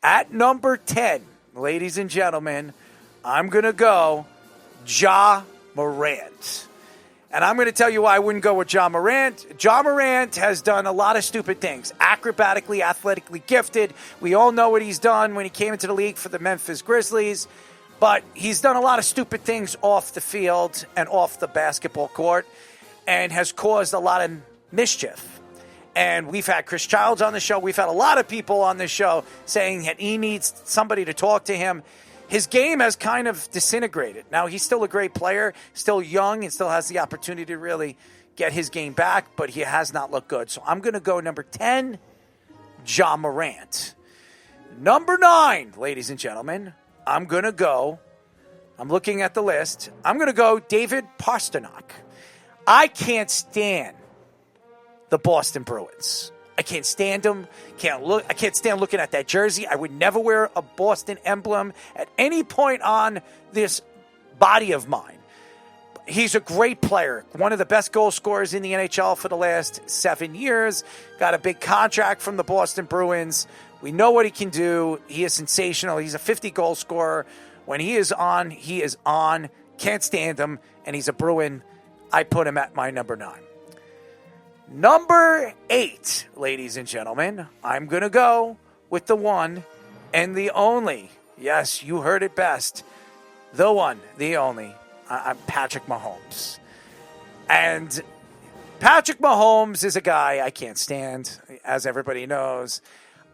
At number 10, ladies and gentlemen, I'm going to go Ja Morant. And I'm going to tell you why I wouldn't go with Ja Morant. Ja Morant has done a lot of stupid things. Acrobatically, athletically gifted. We all know what he's done when he came into the league for the Memphis Grizzlies. But he's done a lot of stupid things off the field and off the basketball court and has caused a lot of mischief. And we've had Chris Childs on the show. We've had a lot of people on the show saying that he needs somebody to talk to him. His game has kind of disintegrated. Now, he's still a great player, still young, and still has the opportunity to really get his game back, but he has not looked good. So I'm going to go number 10, Ja Morant. Number 9, ladies and gentlemen, I'm looking at the list, I'm going to go David Pastrnak. I can't stand the Boston Bruins. I can't stand them. I can't stand looking at that jersey. I would never wear a Boston emblem at any point on this body of mine. He's a great player. One of the best goal scorers in the NHL for the last 7 years. Got a big contract from the Boston Bruins. We know what he can do. He is sensational. He's a 50-goal scorer. When he is on, he is on. Can't stand him. And he's a Bruin. I put him at my number 9. Number 8, ladies and gentlemen, I'm going to go with the one and the only. Yes, you heard it best. The one, the only. I'm Patrick Mahomes. And Patrick Mahomes is a guy I can't stand, as everybody knows.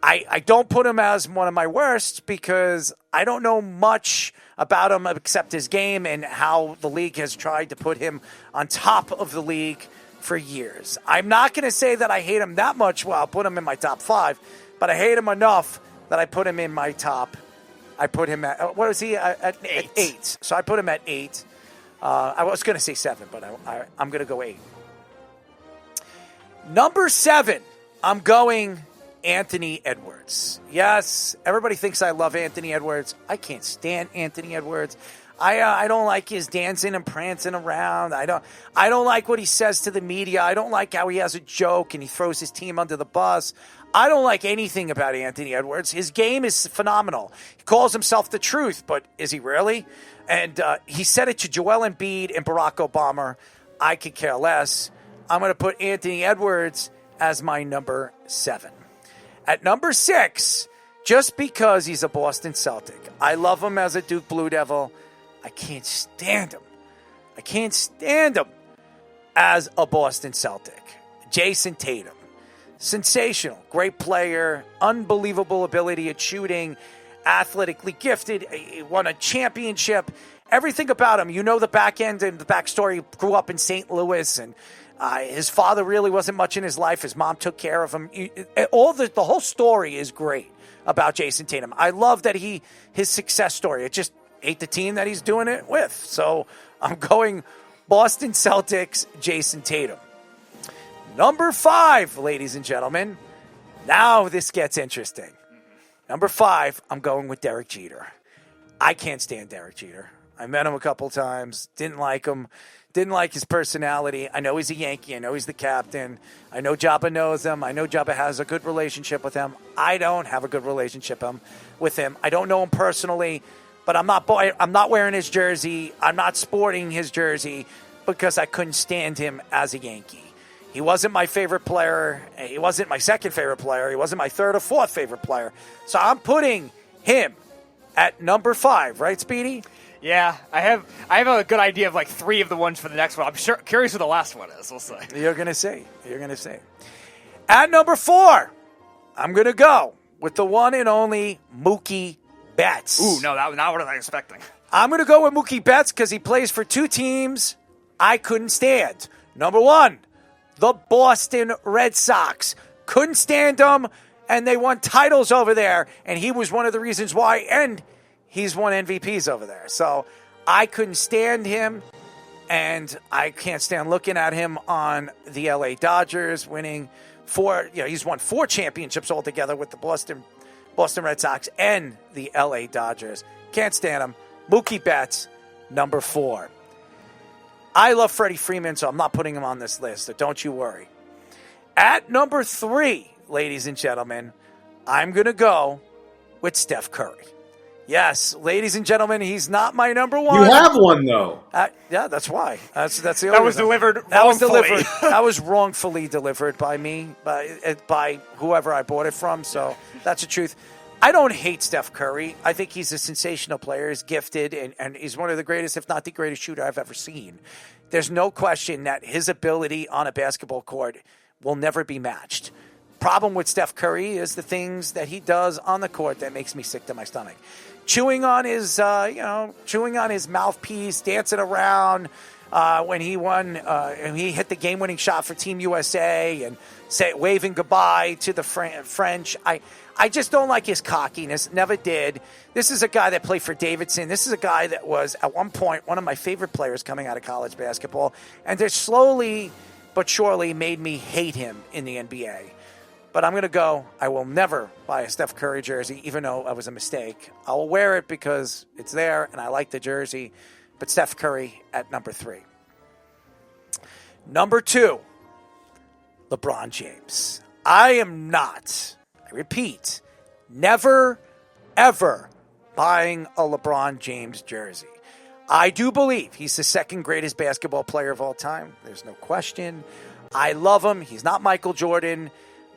I don't put him as one of my worst because I don't know much about him except his game and how the league has tried to put him on top of the league for years. I'm not going to say that I hate him that much. Well, I'll put him in my top 5, but I hate him enough that I put him in my top. I put him at, what was he? At 8. So I put him at 8. I was going to say 7, but I'm going to go 8. Number 7, I'm going Anthony Edwards. Yes, everybody thinks I love Anthony Edwards. I can't stand Anthony Edwards. I don't like his dancing and prancing around. I don't like what he says to the media. I don't like how he has a joke and he throws his team under the bus. I don't like anything about Anthony Edwards. His game is phenomenal. He calls himself the truth, but is he really? And he said it to Joel Embiid and Barack Obama. I could care less. I'm going to put Anthony Edwards as my number 7. At number 6, just because he's a Boston Celtic, I love him as a Duke Blue Devil. I can't stand him. I can't stand him as a Boston Celtic. Jayson Tatum. Sensational. Great player. Unbelievable ability at shooting. Athletically gifted. He won a championship. Everything about him. You know the back end and the backstory. Grew up in St. Louis, and his father really wasn't much in his life. His mom took care of him. The whole story is great about Jayson Tatum. I love that his success story. It just hate the team that he's doing it with. So I'm going Boston Celtics, Jayson Tatum. Number 5, ladies and gentlemen. Now this gets interesting. Number 5, I'm going with Derek Jeter. I can't stand Derek Jeter. I met him a couple times. Didn't like him. Didn't like his personality. I know he's a Yankee. I know he's the captain. I know Jabba knows him. I know Jabba has a good relationship with him. I don't have a good relationship with him. I don't know him personally. But I'm not wearing his jersey. I'm not sporting his jersey because I couldn't stand him as a Yankee. He wasn't my favorite player. He wasn't my second favorite player. He wasn't my third or fourth favorite player. So I'm putting him at number 5, right, Speedy? Yeah, I have a good idea of like 3 of the ones for the next one. I'm curious who the last one is. We'll see. You're gonna say. At number 4, I'm gonna go with the one and only Mookie Betts. Ooh, no, not what I was expecting. I'm going to go with Mookie Betts because he plays for 2 teams I couldn't stand. Number 1, the Boston Red Sox. Couldn't stand them, and they won titles over there, and he was one of the reasons why, and he's won MVPs over there. So I couldn't stand him, and I can't stand looking at him on the LA Dodgers winning 4. He's won 4 championships altogether with the Boston Red Sox and the LA Dodgers. Can't stand him. Mookie Betts, number 4. I love Freddie Freeman, so I'm not putting him on this list, so don't you worry. At number 3, ladies and gentlemen, I'm going to go with Steph Curry. Yes, ladies and gentlemen, he's not my number one. You have one, though. Yeah, that's why. That's the only That was reason. delivered That was wrongfully. delivered. That was wrongfully delivered by me, by whoever I bought it from. So that's the truth. I don't hate Steph Curry. I think he's a sensational player. He's gifted, and he's one of the greatest, if not the greatest shooter I've ever seen. There's no question that his ability on a basketball court will never be matched. Problem with Steph Curry is the things that he does on the court that makes me sick to my stomach. Chewing on his mouthpiece, dancing around when he won, and he hit the game-winning shot for Team USA, and waving goodbye to the French. I just don't like his cockiness. Never did. This is a guy that played for Davidson. This is a guy that was, at one point, one of my favorite players coming out of college basketball, and they're slowly but surely made me hate him in the NBA. But I'm going to go, I will never buy a Steph Curry jersey, even though it was a mistake. I will wear it because it's there and I like the jersey. But Steph Curry at number 3. Number 2, LeBron James. I am not, I repeat, never, ever buying a LeBron James jersey. I do believe he's the second greatest basketball player of all time. There's no question. I love him. He's not Michael Jordan.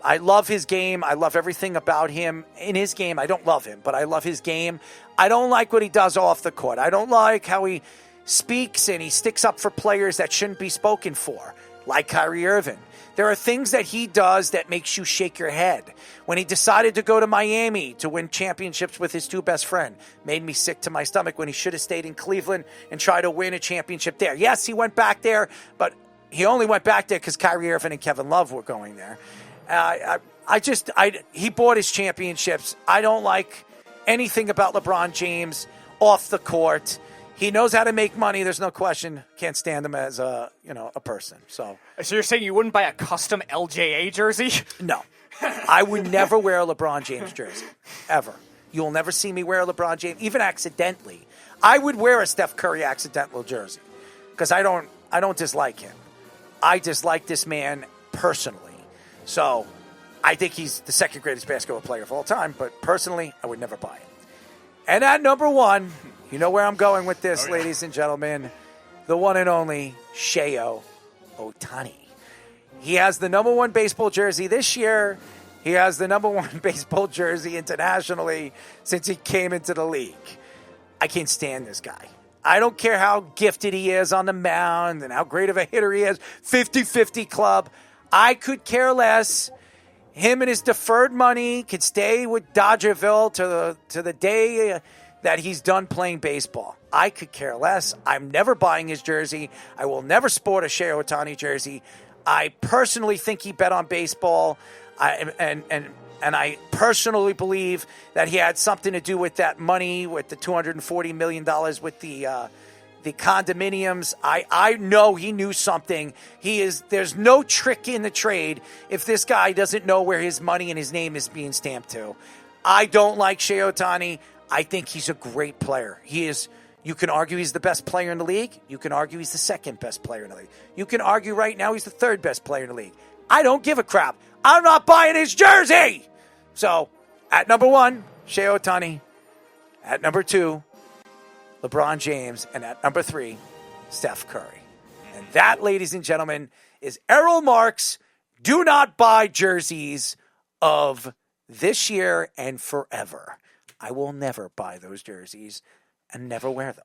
I love his game. I love everything about him. In his game, I don't love him, but I love his game. I don't like what he does off the court. I don't like how he speaks and he sticks up for players that shouldn't be spoken for, like Kyrie Irving. There are things that he does that makes you shake your head. When he decided to go to Miami to win championships with his 2 best friends, made me sick to my stomach when he should have stayed in Cleveland and tried to win a championship there. Yes, he went back there, but he only went back there because Kyrie Irving and Kevin Love were going there. He bought his championships. I don't like anything about LeBron James off the court. He knows how to make money. There's no question. Can't stand him as a person. So you're saying you wouldn't buy a custom LJA jersey? No, I would never wear a LeBron James jersey ever. You will never see me wear a LeBron James, even accidentally. I would wear a Steph Curry accidental jersey because I don't dislike him. I dislike this man personally. So I think he's the second greatest basketball player of all time, but personally, I would never buy it. And at number 1, you know where I'm going with this, ladies and gentlemen, the one and only Shohei Ohtani. He has the number 1 baseball jersey this year. He has the number 1 baseball jersey internationally since he came into the league. I can't stand this guy. I don't care how gifted he is on the mound and how great of a hitter he is, 50-50 club. I could care less. Him and his deferred money could stay with Dodgerville to the day that he's done playing baseball. I could care less. I'm never buying his jersey. I will never sport a Shohei Ohtani jersey. I personally think he bet on baseball, and I personally believe that he had something to do with that money, with the $240 million with the condominiums. I know he knew something. There's no trick in the trade if this guy doesn't know where his money and his name is being stamped to. I don't like Shohei Ohtani. I think he's a great player. You can argue he's the best player in the league. You can argue he's the second best player in the league. You can argue right now he's the third best player in the league. I don't give a crap. I'm not buying his jersey. So, at number 1, Shohei Ohtani. At number 2, LeBron James. And at number 3, Steph Curry. And that, ladies and gentlemen, is Errol Marks. Do not buy jerseys of this year and forever. I will never buy those jerseys and never wear them.